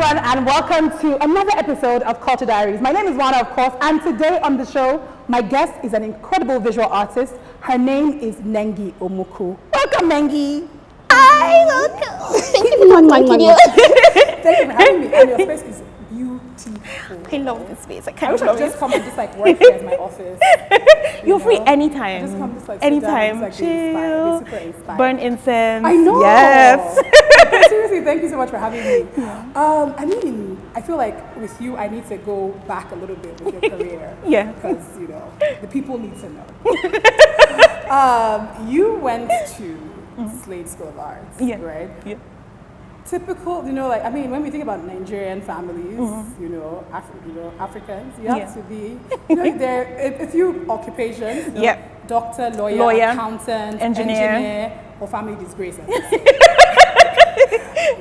everyone, and welcome to another episode of Culture Diaries. My name is Wana, of course, and today on the show, my guest is an incredible visual artist. Her name is Nengi Omuku. Welcome, Nengi. Hi, welcome. Thank you for talking. Thank you for having me. And your space is beautiful. I love this space. I wish I could just come and just like work here as my office. You're free anytime. Just come just like anytime. Down, just, chill. be super inspired. Burn incense. I know. Yes. Seriously, thank you so much for having me. I mean, I feel like with you, I need to go back a little bit with your career. Yeah. Because, you know, the people need to know. You went to Slade School of Arts, right? Yeah. Typical, you know, like, I mean, when we think about Nigerian families, you know, Africans, you have to be, you know, there are a few occupations, you know, doctor, lawyer, accountant, engineer, or family disgrace.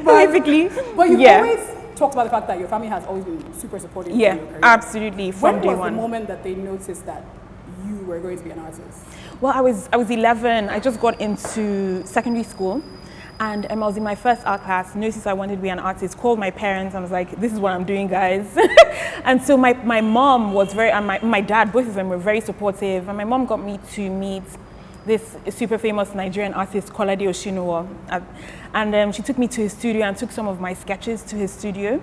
Basically. But you've always talked about the fact that your family has always been super supportive of your career. Absolutely, from day one. When was the moment that they noticed that you were going to be an artist? Well, I was 11. I just got into secondary school. And I was in my first art class, noticed I wanted to be an artist, called my parents, and was like, this is what I'm doing, guys. And so my mom was very, and my dad, both of them were very supportive. And my mom got me to meet this super famous Nigerian artist, Kolade Oshinuwa. And she took me to his studio and took some of my sketches to his studio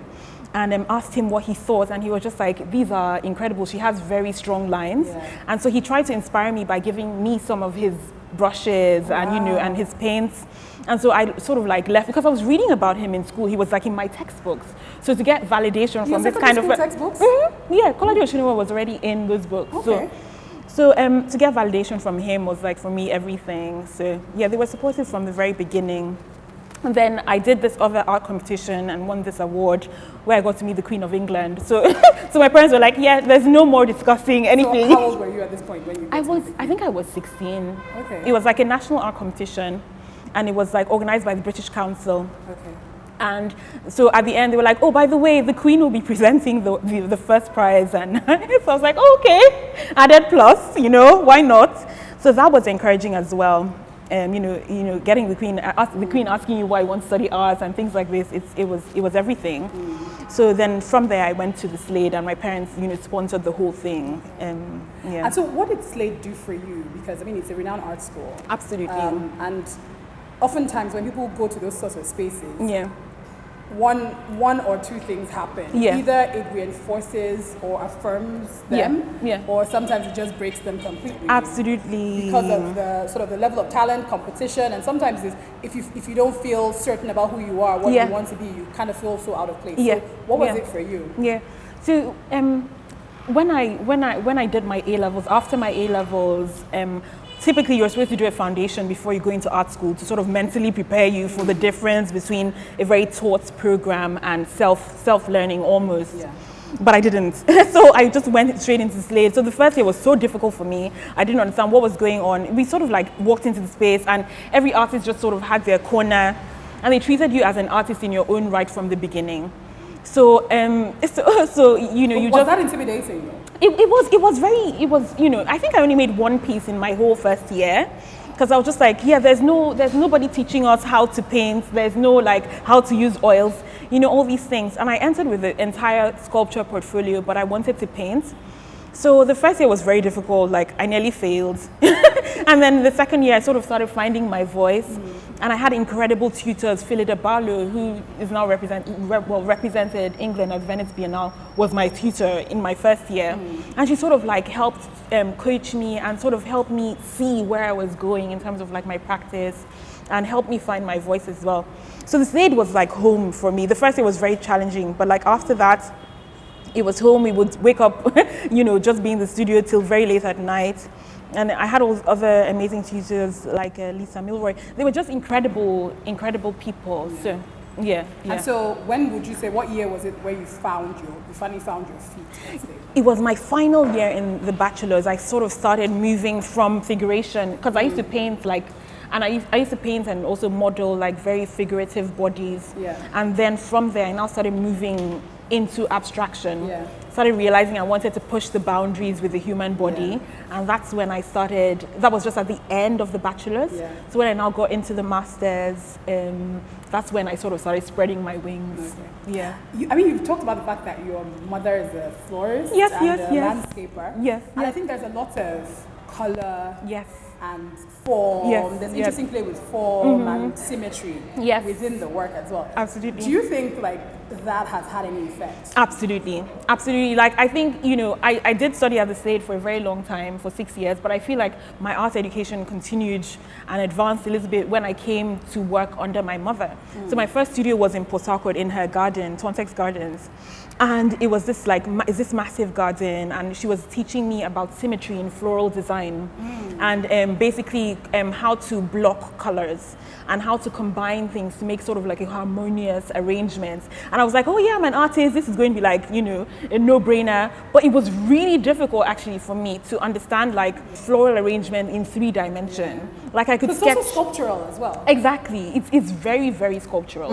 and asked him what he thought. And he was just like, these are incredible. She has very strong lines. Yeah. And so he tried to inspire me by giving me some of his brushes and, you know, and his paints. And so I sort of like left, because I was reading about him in school. He was like in my textbooks. So to get validation from this kind of textbooks? Yeah, Kolade Oshinuwa was already in those books. Okay. So to get validation from him was like, for me, everything. So yeah, they were supportive from the very beginning. And then I did this other art competition and won this award where I got to meet the Queen of England. So so my parents were like, yeah, there's no more discussing anything. So how old were you at this point when you I think I was 16. Okay. It was like a national art competition. And it was like organized by the British Council. Okay. And so at the end, they were like, oh, by the way, the Queen will be presenting the first prize. And so I was like, oh, okay, added plus, you know, why not? So that was encouraging as well. You know, getting the Queen asking you why you want to study arts and things like this, it was everything. So then from there, I went to the Slade, and my parents, you know, sponsored the whole thing. Yeah. And so what did Slade do for you? Because, I mean, it's a renowned art school. Absolutely. And oftentimes when people go to those sorts of spaces, one or two things happen. Either it reinforces or affirms them, or sometimes it just breaks them completely. Absolutely. Because of the sort of the level of talent, competition, and sometimes if you don't feel certain about who you are, what you want to be, you kind of feel so out of place. So what was it for you? Yeah. So when I did my A-levels, after my A-levels, typically you're supposed to do a foundation before you go into art school to sort of mentally prepare you for the difference between a very taught program and self-learning almost. Yeah. But I didn't. So I just went straight into Slade. So the first year was so difficult for me. I didn't understand what was going on. We sort of like walked into the space and every artist just sort of had their corner and they treated you as an artist in your own right from the beginning. So, you know, was that intimidating? It was, you know, I think I only made one piece in my whole first year because I was just like, yeah, there's nobody teaching us how to paint. There's no like how to use oils, you know, all these things. And I entered with the entire sculpture portfolio, but I wanted to paint. So the first year was very difficult, like I nearly failed. And then the second year I sort of started finding my voice. And I had incredible tutors. Philida Barlow, who is now represented England at Venice Biennale, was my tutor in my first year. And she sort of like helped coach me and sort of helped me see where I was going in terms of like my practice and helped me find my voice as well. So the Slade was like home for me. The first year was very challenging, but like after that, it was home. We would wake up, you know, just be in the studio till very late at night. And I had all those other amazing teachers like Lisa Milroy. They were just incredible people. So, yeah. And so when would you say, what year was it where you finally found your feet? It was my final year in the bachelor's. I sort of started moving from figuration, because I used to paint like, and I used to paint and also model like very figurative bodies. And then from there, I now started moving into abstraction. started realizing I wanted to push the boundaries with the human body. And that's when I started, that was just at the end of the bachelor's. So when I now got into the master's, that's when I sort of started spreading my wings. I mean, you've talked about the fact that your mother is a florist and a landscaper. And I think there's a lot of color and form. There's interesting play with form and symmetry within the work as well. Absolutely. Do you think like that has had any effect? Absolutely. Like I think, I did study at the Slade for a very long time, for 6 years, but I feel like my art education continued and advanced a little bit when I came to work under my mother. So my first studio was in Port Harcourt in her garden, Tontex Gardens. And it was this this massive garden, and she was teaching me about symmetry in floral design and basically how to block colors and how to combine things to make sort of like a harmonious arrangement. And I was like, oh yeah, I'm an artist, this is going to be like, a no-brainer. But it was really difficult actually for me to understand like floral arrangement in 3 dimensions. Like I could sketch. It's also sculptural as well. Exactly, it's very, very sculptural.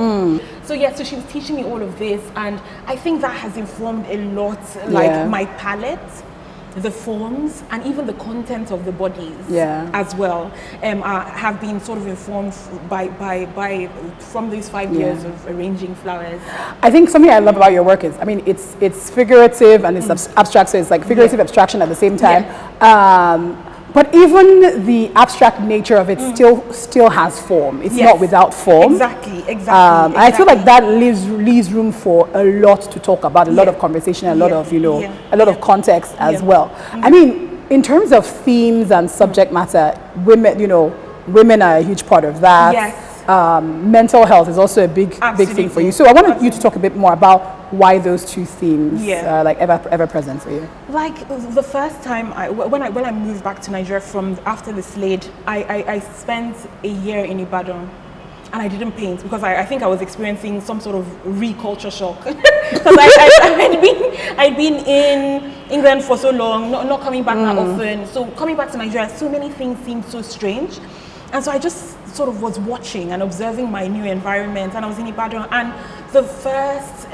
So so she was teaching me all of this, and I think that has informed a lot, like my palette, the forms, and even the content of the bodies as well, have been sort of informed from these 5 years of arranging flowers. I think something I love about your work is, I mean, it's figurative and it's abstract, so it's like figurative abstraction at the same time. But even the abstract nature of it still has form. It's not without form. Exactly. I feel like that leaves room for a lot to talk about, a lot of conversation, a lot of a lot of context as well. I mean, in terms of themes and subject matter, women are a huge part of that. Mental health is also a big thing for you. So I wanted you to talk a bit more about why those 2 themes are like ever present for you. Like the first time when I moved back to Nigeria from after the Slade, I spent a year in Ibadan. And I didn't paint because I think I was experiencing some sort of reculture shock. Because I'd been in England for so long, not coming back that often. So coming back to Nigeria, so many things seemed so strange. And so I just sort of was watching and observing my new environment, and I was in Ibadan. And the first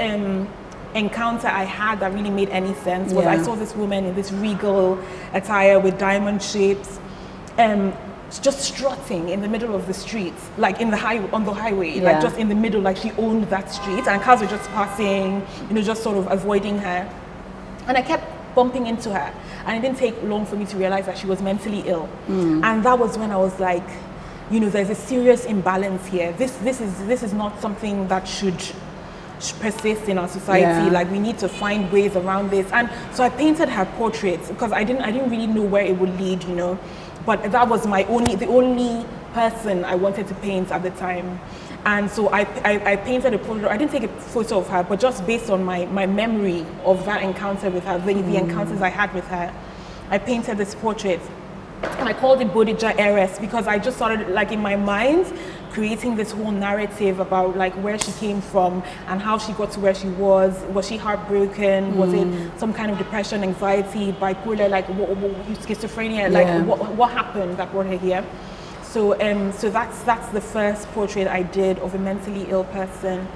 encounter I had that really made any sense was I saw this woman in this regal attire with diamond shapes, just strutting in the middle of the street, like on the highway, like just in the middle, like she owned that street, and cars were just passing, just sort of avoiding her. And I kept bumping into her, and it didn't take long for me to realize that she was mentally ill. And that was when I was like, there's a serious imbalance here. This is not something that should persist in our society. Like we need to find ways around this. And so I painted her portrait because I didn't really know where it would lead, But that was the only person I wanted to paint at the time. And so I painted a portrait. I didn't take a photo of her, but just based on my memory of that encounter with her, the encounters I had with her, I painted this portrait. And I called it Bodija Heiress because I just started, like, in my mind, creating this whole narrative about like where she came from and how she got to where she was. Was she heartbroken? Was it some kind of depression, anxiety, bipolar, like schizophrenia? Like what happened that brought her here? So so that's the first portrait I did of a mentally ill person.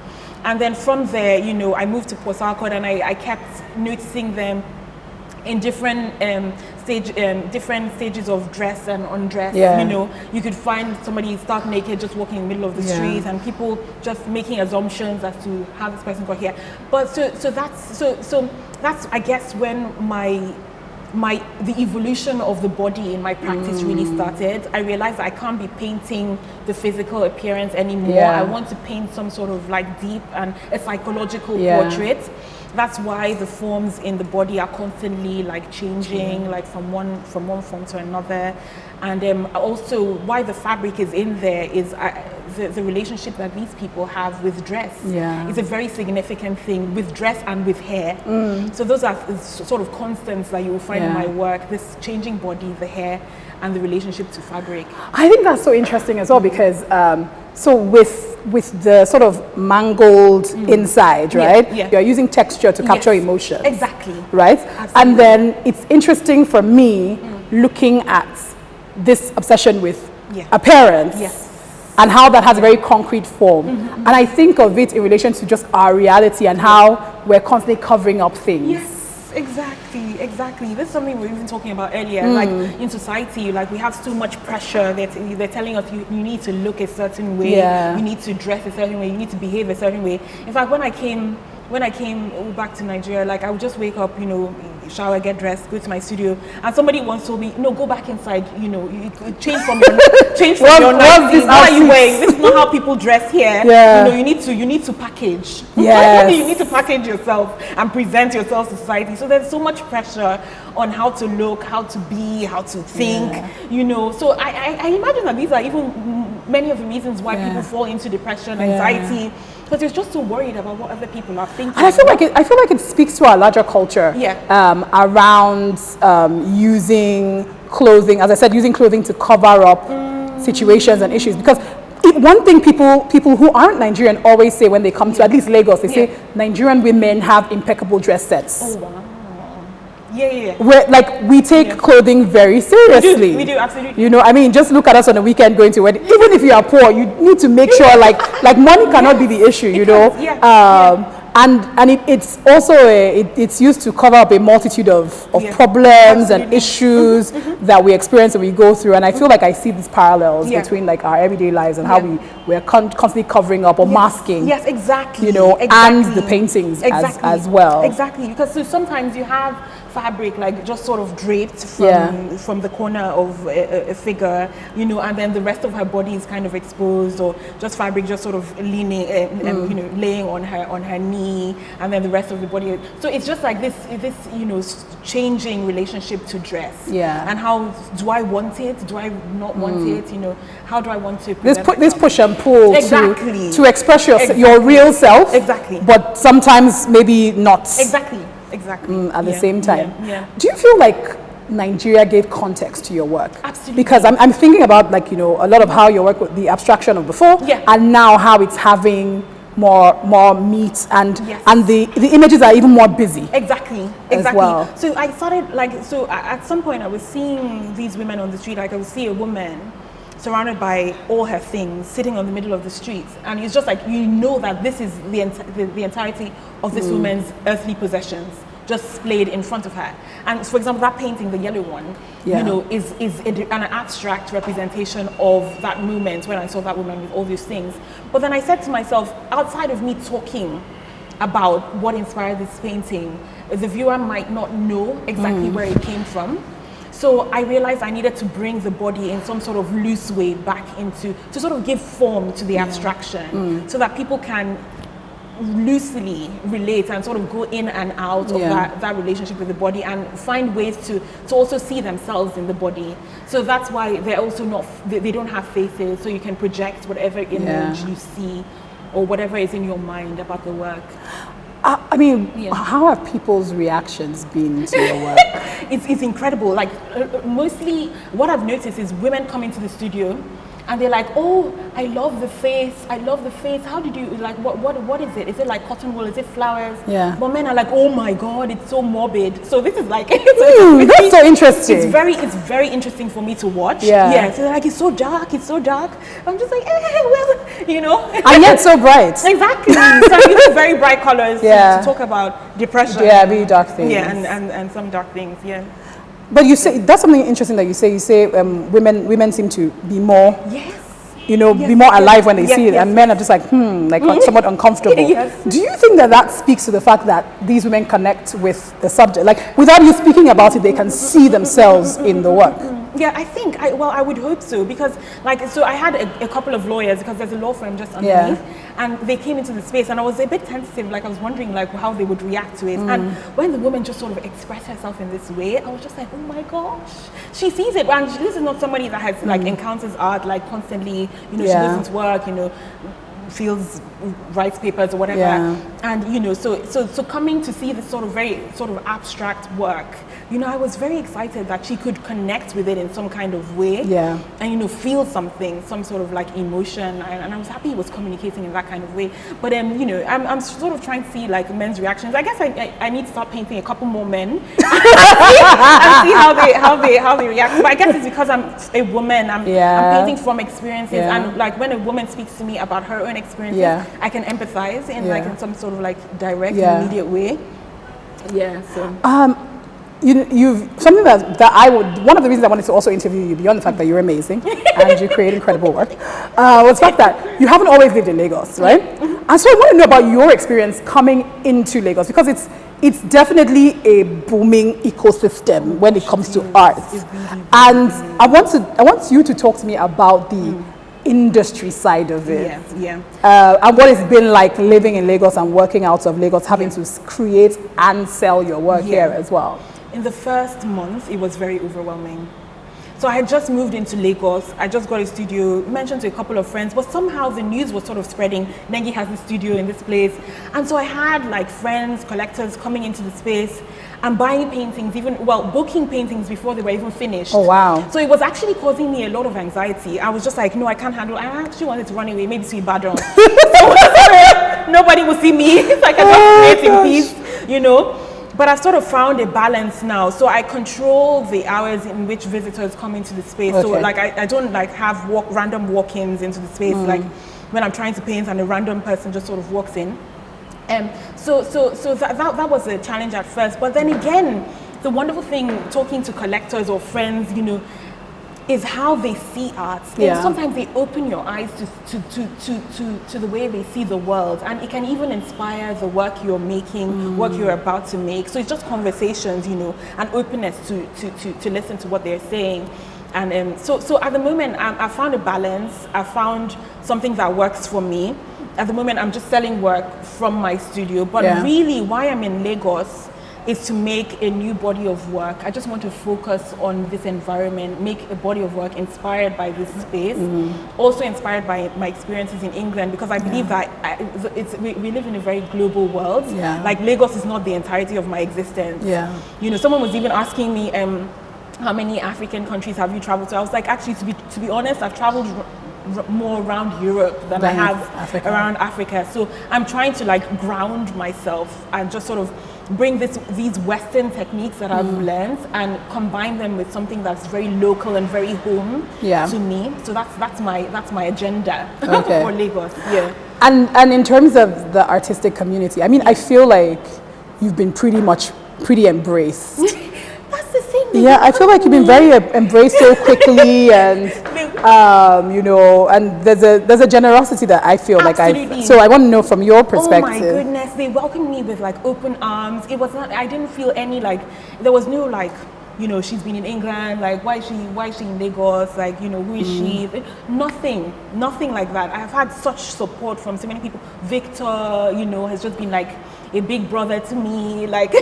And then from there, I moved to Port Harcourt, and I kept noticing them in different stages of dress and undress. You could find somebody stark naked just walking in the middle of the street, and people just making assumptions as to how this person got here. But so that's I guess when the evolution of the body in my practice really started. I realized that I can't be painting the physical appearance anymore. I want to paint some sort of like deep and a psychological portrait. That's why the forms in the body are constantly like changing, like from one form to another. And also why the fabric is in there is the relationship that these people have with dress. It's a very significant thing with dress and with hair. So those are sort of constants that you will find in my work, this changing body, the hair, and the relationship to fabric. I think that's so interesting as well because so with the sort of mangled inside, right? You're using texture to capture emotion. Exactly. Right? Absolutely. And then it's interesting for me looking at this obsession with appearance and how that has a very concrete form. And I think of it in relation to just our reality and how we're constantly covering up things. exactly. This is something we were even talking about earlier. Like in society, like we have so much pressure that they're telling us you need to look a certain way, you need to dress a certain way, you need to behave a certain way. In fact, when I came back to Nigeria, like I would just wake up, you know, shower, get dressed, go to my studio, and somebody once told me, no, go back inside, you know, you change from your nightie. What are you wearing? This is not how people dress here. You know, you need to package. You need to package yourself and present yourself to society. So there's so much pressure on how to look, how to be, how to think, you know. So I imagine that these are even many of the reasons why people fall into depression, anxiety, because you're just so worried about what other people are thinking. And I feel like it speaks to our larger culture around using clothing, as I said, using clothing to cover up situations and issues. Because one thing people who aren't Nigerian always say when they come to at least Lagos, they say Nigerian women have impeccable dress sets. Oh wow. Where, like, we take clothing very seriously. We do, absolutely. You know, I mean, just look at us on a weekend going to wedding. Even if you are poor, you need to make sure, like money cannot be the issue, you know. And it's also it's used to cover up a multitude of problems and issues that we experience and we go through. And I feel like I see these parallels between like our everyday lives and how we're constantly covering up or masking. Yes, exactly. You know, and the paintings as well. Exactly, because so sometimes you have fabric like just sort of draped from the corner of a figure, you know, and then the rest of her body is kind of exposed, or just fabric just sort of leaning, you know, laying on her knee, and then the rest of the body. So it's just like this you know, changing relationship to dress. And how do I want it? Do I not want it? You know, how do I want to? This push and pull to express your real self. But sometimes maybe not. Exactly. At the same time. Do you feel like Nigeria gave context to your work? Absolutely. Because I'm thinking about, like, you know, a lot of how your work with the abstraction of before and now how it's having more meat and the images are even more busy. Exactly. Well. So I started at some point I was seeing these women on the street. Like I would see a woman surrounded by all her things, sitting on the middle of the street, and it's just like, you know, that this is the entirety of this woman's earthly possessions just displayed in front of her. And for example, that painting, the yellow one, you know, is an abstract representation of that moment when I saw that woman with all these things. But then I said to myself, outside of me talking about what inspired this painting, the viewer might not know exactly where it came from. So I realized I needed to bring the body in some sort of loose way back to sort of give form to the abstraction, so that people can loosely relate and sort of go in and out of that relationship with the body and find ways to also see themselves in the body. So that's why they're also not, they don't have faces, so you can project whatever image you see or whatever is in your mind about the work. I mean, how have people's reactions been to your work? It's incredible. Like, mostly what I've noticed is women come into the studio and they're like, oh, I love the face. How did you, like, what is it? Is it like cotton wool? Is it flowers? But men are like, oh my God, it's so morbid. So this is like, that's so interesting. It's very interesting for me to watch. So they're like, it's so dark. I'm just like, well, you know. And yet so bright. Exactly. So I'm using very bright colors to talk about depression. Very dark things. And some dark things, But you say, that's something interesting that you say women seem to be more, you know, be more alive when they see it, and men are just like, somewhat uncomfortable. Do you think that speaks to the fact that these women connect with the subject? Like, without you speaking about it, they can see themselves in the work? Yeah, I think, I would hope so, because so I had a couple of lawyers, because there's a law firm just underneath, and they came into the space, and I was a bit tentative, like I was wondering like how they would react to it. And when the woman just sort of expressed herself in this way, I was just like, oh my gosh, she sees it. And this is not somebody that has like encounters art like constantly, you know, she goes into work, you know, writes papers or whatever, and you know, so coming to see this sort of very sort of abstract work, you know, I was very excited that she could connect with it in some kind of way, and you know, feel something, some sort of like emotion, and I was happy he was communicating in that kind of way. But you know, I'm sort of trying to see like men's reactions. I guess I need to start painting a couple more men and see how they react. But I guess it's because I'm a woman. I'm painting from experiences, and like when a woman speaks to me about her own experiences, I can empathize in like in some sort of like direct, immediate way. Yeah. So. You've something that I would, one of the reasons I wanted to also interview you, beyond the fact that you're amazing and you create incredible work, was the fact that you haven't always lived in Lagos, right? And so I want to know about your experience coming into Lagos, because it's definitely a booming ecosystem when it comes to art. And I want you to talk to me about the industry side of it. And what it's been like living in Lagos and working out of Lagos, having to create and sell your work here as well. In the first month, it was very overwhelming. So I had just moved into Lagos. I just got a studio, mentioned to a couple of friends, but somehow the news was sort of spreading. Nengi has a studio in this place. And so I had like friends, collectors coming into the space and buying paintings, booking paintings before they were even finished. Oh, wow. So it was actually causing me a lot of anxiety. I was just like, no, I can't handle it. I actually wanted to run away, maybe to Ibadan. So nobody will see me. So I can just create in peace, you know. But I've sort of found a balance now. So I control the hours in which visitors come into the space. So like I don't like have random walk-ins into the space, like when I'm trying to paint and a random person just sort of walks in. So that was a challenge at first. But then again, the wonderful thing talking to collectors or friends, you know, is how they see art. And sometimes they open your eyes to the way they see the world, and it can even inspire the work you're making, work you're about to make. So it's just conversations, you know, and openness to listen to what they're saying. And so at the moment, I found a balance. I found something that works for me. At the moment, I'm just selling work from my studio. But really, why I'm in Lagos is to make a new body of work. I just want to focus on this environment, make a body of work inspired by this space, also inspired by my experiences in England, because I believe that we live in a very global world. Like Lagos is not the entirety of my existence. You know, someone was even asking me, how many African countries have you traveled to? I was like, actually, to be honest, I've traveled more around Europe than I have around Africa. So I'm trying to like ground myself and just sort of bring these Western techniques that I've learned and combine them with something that's very local and very home to me. So that's my agenda for Lagos. And in terms of the artistic community, I mean, I feel like you've been pretty embraced. That's the thing. I feel like you've been very embraced so quickly, and you know, and there's a generosity that I feel like so I want to know from your perspective. Oh my goodness, they welcomed me with like open arms. It was not, I didn't feel any like, there was no like, you know, she's been in England, like why is she in Lagos, like, you know, who is she? Nothing like that. I have had such support from so many people. Victor, you know, has just been like a big brother to me, like,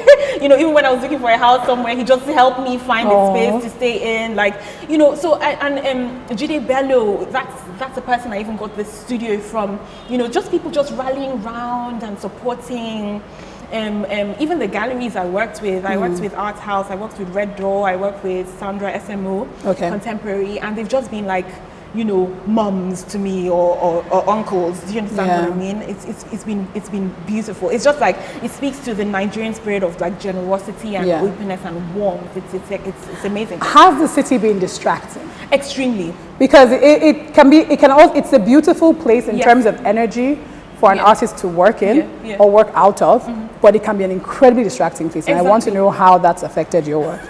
you know, even when I was looking for a house somewhere, he just helped me find a space to stay in, like, you know. So Jide Bello, that's the person I even got the studio from, you know, just people just rallying around and supporting. Even the galleries I worked with Art House, I worked with Red Door, I worked with Sandra SMO, Contemporary, and they've just been like, you know, mums to me or uncles. Do you understand what I mean? It's been beautiful. It's just like, it speaks to the Nigerian spirit of like generosity and openness and warmth. It's amazing. Has the city been distracting? Extremely. Because it's a beautiful place in terms of energy for an artist to work in or work out of, but it can be an incredibly distracting place. And I want to know how that's affected your work.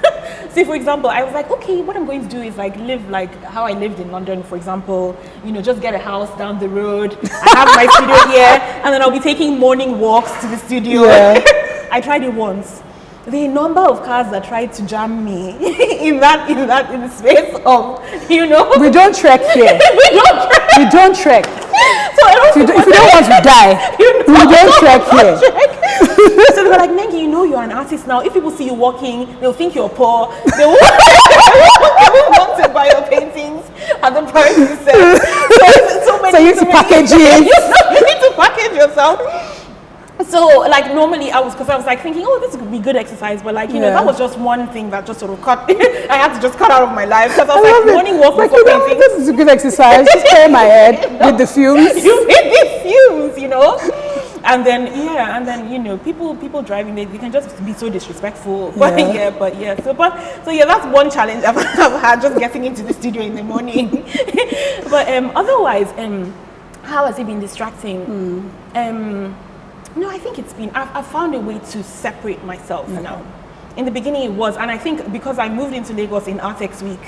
See, for example, I was like, okay, what I'm going to do is like live like how I lived in London, for example, you know, just get a house down the road. I have my studio here, and then I'll be taking morning walks to the studio. I tried it once. The number of cars that tried to jam me in the space of, you know. We don't trek here. We don't trek. So if you don't want to die, we don't trek here. So they were like, Nengi, you know you're an artist now. If people see you walking, they'll think you're poor. They won't want to buy your paintings at the price you sell. So you need to package it. You need to package yourself. So like normally because I was like thinking, oh, this could be good exercise, but like, you know, that was just one thing that just sort of cut. I had to just cut out of my life, because I was like, morning walk before painting. This is a good exercise. Just clear my head with the fumes. You hit these fumes, you know. And then you know, people driving, they can just be so disrespectful. But so that's one challenge I've had, just getting into the studio in the morning. But otherwise, how has it been distracting? No, I think it's been, I've found a way to separate myself now. In the beginning it was, and I think because I moved into Lagos in Artex Week.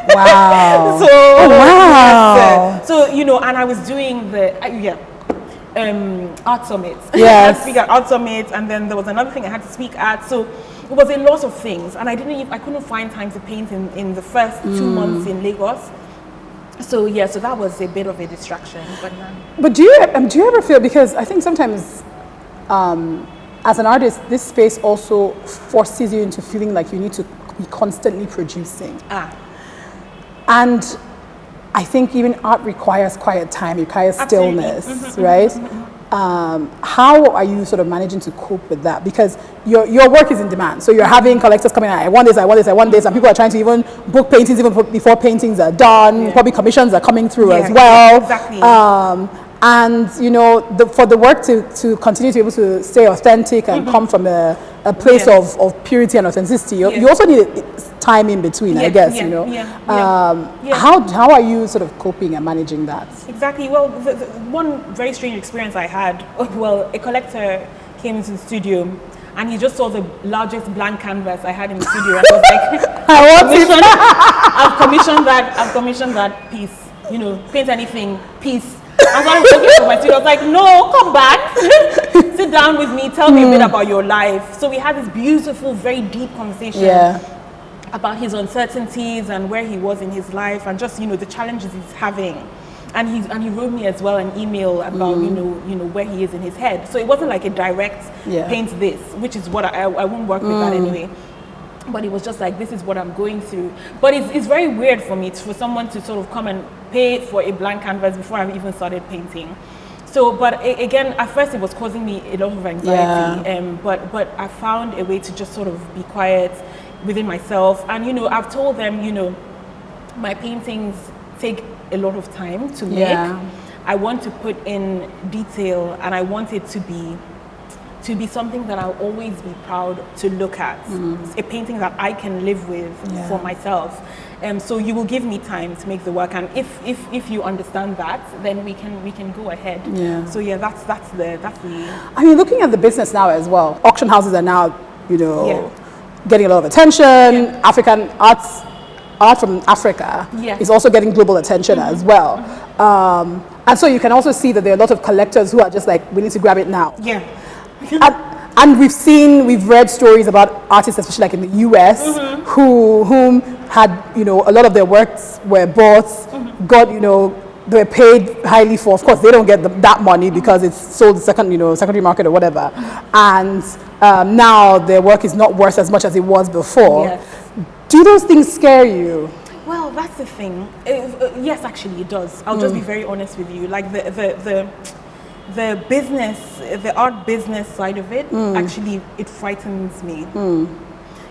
Wow. So, wow. So, you know, and I was doing the, art summits. Yes. I had to speak at art summits, and then there was another thing I had to speak at. So it was a lot of things, and I couldn't find time to paint in the first 2 months in Lagos. So yeah, so that was a bit of a distraction. But do you ever feel, because I think sometimes as an artist, this space also forces you into feeling like you need to be constantly producing. And I think even art requires quiet time, it requires stillness, right? How are you sort of managing to cope with that? Because your work is in demand. So you're having collectors coming out, I want this, and people are trying to even book paintings even before paintings are done. Probably commissions are coming through as well. Exactly. And you know, for the work to continue to be able to stay authentic and come from a place of purity and authenticity, you also need time in between, I guess, you know. How are you sort of coping and managing that? Exactly. Well, the one very strange experience I had, well, a collector came into the studio and he just saw the largest blank canvas I had in the studio and was like, I've commissioned that piece, you know, paint anything, piece. As I was looking for my studio, I was like, no, come back, sit down with me, tell me a bit about your life. So we had this beautiful, very deep conversation about his uncertainties and where he was in his life and just, you know, the challenges he's having. And he wrote me as well an email about, you know, where he is in his head. So it wasn't like a direct paint this, which is what I won't work with that anyway. But it was just like, this is what I'm going through. But it's very weird for me for someone to sort of come and pay for a blank canvas before I've even started painting. So, but again, at first it was causing me a lot of anxiety. But I found a way to just sort of be quiet within myself. And, you know, I've told them, you know, my paintings take a lot of time to make. I want to put in detail and I want it to be something that I'll always be proud to look at. A painting that I can live with for myself. So you will give me time to make the work, and if you understand that, then we can go ahead. So yeah, that's the. I mean, looking at the business now as well, auction houses are now, you know, getting a lot of attention. African art from Africa is also getting global attention as well. And so you can also see that there are a lot of collectors who are just like, we need to grab it now. And we've read stories about artists, especially like in the US, whom had, you know, a lot of their works were bought, got, you know, they were paid highly for. Of course, they don't get that money because it's sold secondary market or whatever. And now their work is not worth as much as it was before. Do those things scare you? Well, that's the thing. Yes, actually, it does. I'll just be very honest with you. Like the business, the art business side of it, actually, it frightens me.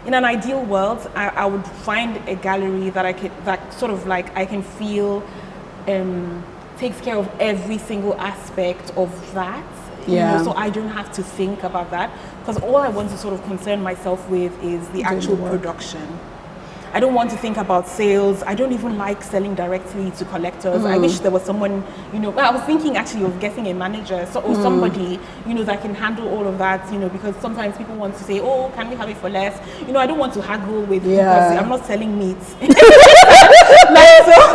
In an ideal world, I would find a gallery that I can feel takes care of every single aspect of that. You know, so I don't have to think about that, because all I want to sort of concern myself with is the actual production. I don't want to think about sales. I don't even like selling directly to collectors. I wish there was someone, you know, I was thinking actually of getting a manager or somebody, you know, that can handle all of that, you know, because sometimes people want to say, oh, can we have it for less? You know, I don't want to haggle with because I'm not selling meat.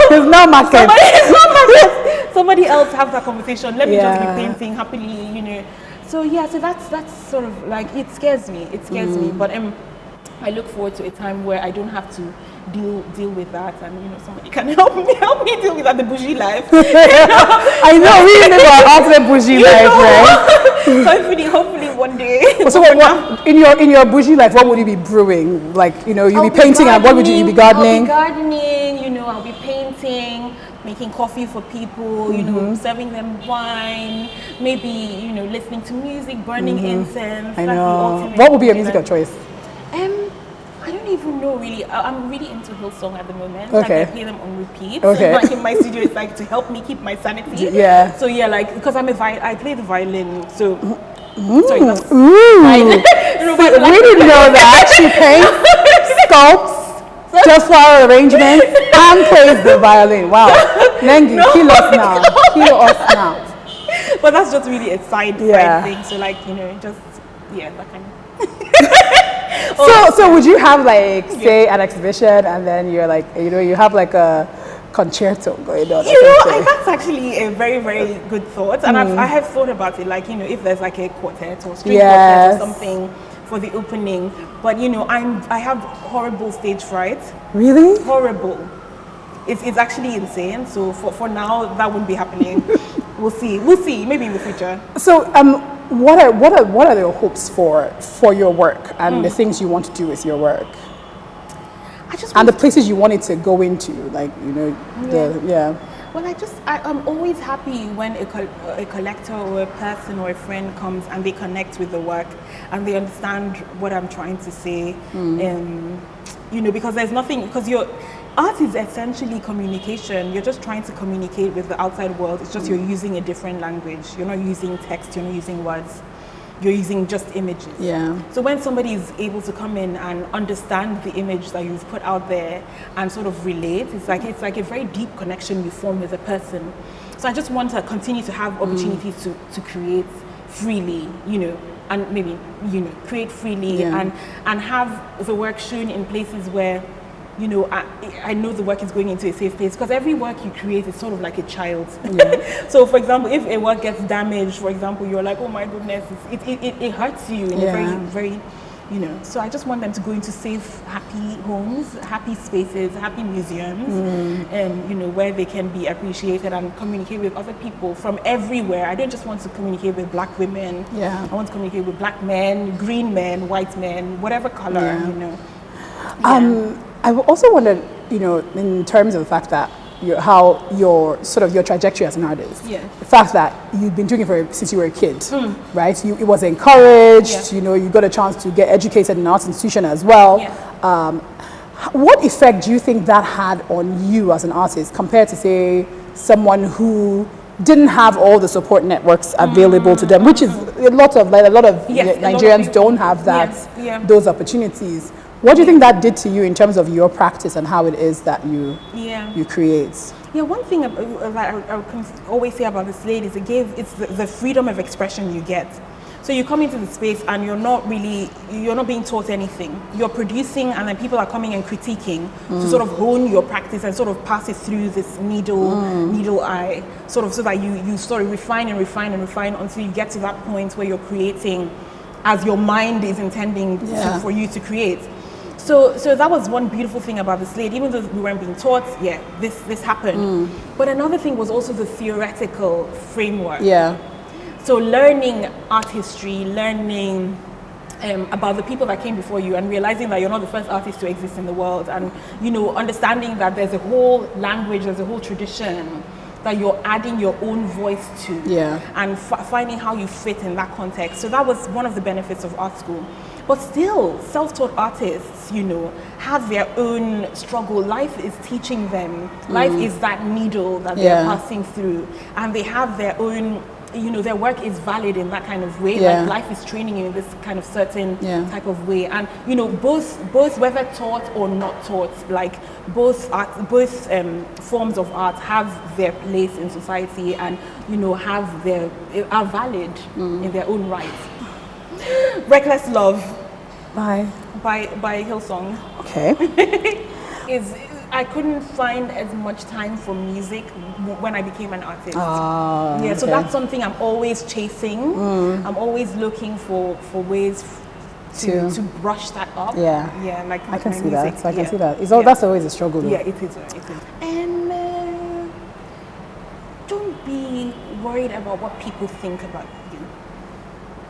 There's no market. Somebody else have that conversation. Let me just be painting happily, you know. So yeah, so that's sort of like, it scares me. It scares me. But I look forward to a time where I don't have to deal with that, and you know, somebody can help me deal with that, the bougie life. I know, we never have the bougie life, right? Hopefully one day. So what in your bougie life, what would you be brewing? Like, you know, you'll be painting, and what would you be gardening? I'll be gardening, you know, I'll be painting, making coffee for people, you know, serving them wine, maybe, you know, listening to music, burning incense. I know. What would be your musical choice? I don't even know really. I'm really into Hillsong at the moment. Okay. Like I play them on repeat. Okay. Like in my studio, it's like to help me keep my sanity. Yeah. So yeah, like because I play the violin. So sorry. Violin. We didn't know that. She paints, sculpts, just flower arrangements, and plays the violin. Wow. Nengi, kill us now. Kill us now. But that's just really a side thing. So like, just, that kind of. So would you have like, say an exhibition and then you're like, you have like a concerto going on? That's actually a very, very good thought. And I have thought about it, like, if there's like a quartet or string quartet or something for the opening. But, I have horrible stage fright. Really? Horrible. It's actually insane. So for now, that wouldn't be happening. We'll see. Maybe in the future. So what are your hopes for your work and the things you want to do with your work? And the places you want it to go into, like, Well, I'm always happy when a collector or a person or a friend comes and they connect with the work and they understand what I'm trying to say. Because there's nothing, because art is essentially communication. You're just trying to communicate with the outside world. It's just you're using a different language. You're not using text, you're not using words. You're using just images. Yeah. So when somebody is able to come in and understand the image that you've put out there and sort of relate, it's like a very deep connection you form with a person. So I just want to continue to have opportunities to create freely, and maybe, create freely and have the work shown in places where, I know the work is going into a safe place, because every work you create is sort of like a child. Yeah. So for example, if a work gets damaged, for example, you're like, oh my goodness, it hurts you in a very, very, so I just want them to go into safe, happy homes, happy spaces, happy museums, and where they can be appreciated and communicate with other people from everywhere. I don't just want to communicate with Black women. Yeah. I want to communicate with Black men, green men, white men, whatever color, I also wondered, in terms of the fact that how your trajectory as an artist, the fact that you've been doing it since you were a kid, right? It was encouraged, you got a chance to get educated in an arts institution as well. Yeah. What effect do you think that had on you as an artist compared to, say, someone who didn't have all the support networks available to them, which is a lot of Nigerians don't have those opportunities. What do you think that did to you in terms of your practice and how it is that you create? Yeah, one thing that I can always say about the Slade is it's the freedom of expression you get. So you come into the space and you're not being taught anything. You're producing, and then people are coming and critiquing to sort of hone your practice and sort of pass it through this needle eye, sort of, so that you sort of refine and refine and refine until you get to that point where you're creating as your mind is intending for you to create. So that was one beautiful thing about the Slade. Even though we weren't being taught, this happened. But another thing was also the theoretical framework. Yeah. So learning art history, learning about the people that came before you, and realizing that you're not the first artist to exist in the world, and understanding that there's a whole language, there's a whole tradition that you're adding your own voice to, and finding how you fit in that context. So that was one of the benefits of art school. But still, self-taught artists, have their own struggle. Life is teaching them. Life is that needle that they're passing through, and they have their own, their work is valid in that kind of way. Like life is training you in this kind of certain type of way. And both whether taught or not taught, like both forms of art have their place in society, and are valid in their own right. Reckless Love by Hillsong. Okay. I couldn't find as much time for music when I became an artist. So that's something I'm always chasing. I'm always looking for ways to brush that up. Like I can see that. So I can see that. That's always a struggle, though. Yeah, it is. And don't be worried about what people think about you.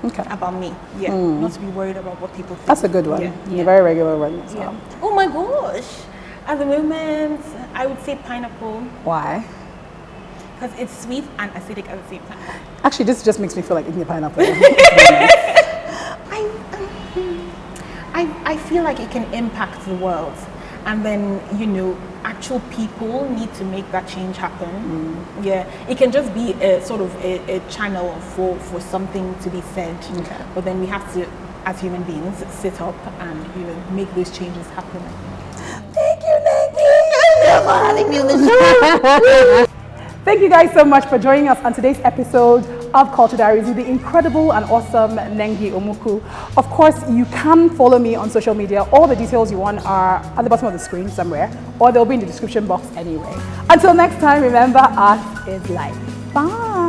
Okay. About me, not to be worried about what people think. That's a good one. A very regular one as well. Oh my gosh! At the moment, I would say pineapple. Why? Because it's sweet and acidic at the same time. Actually, this just makes me feel like eating a pineapple. I feel like it can impact the world, and then actual people need to make that change happen. It can just be a sort of a channel for something to be said. Okay. But then we have to, as human beings, sit up and make those changes happen. Thank you, Nengi, for having me on the show. Thank you guys so much for joining us on today's episode of Culture Diaries with the incredible and awesome Nengi Omuku. Of course, you can follow me on social media. All the details you want are at the bottom of the screen somewhere, or they'll be in the description box anyway. Until next time, remember, art is life. Bye.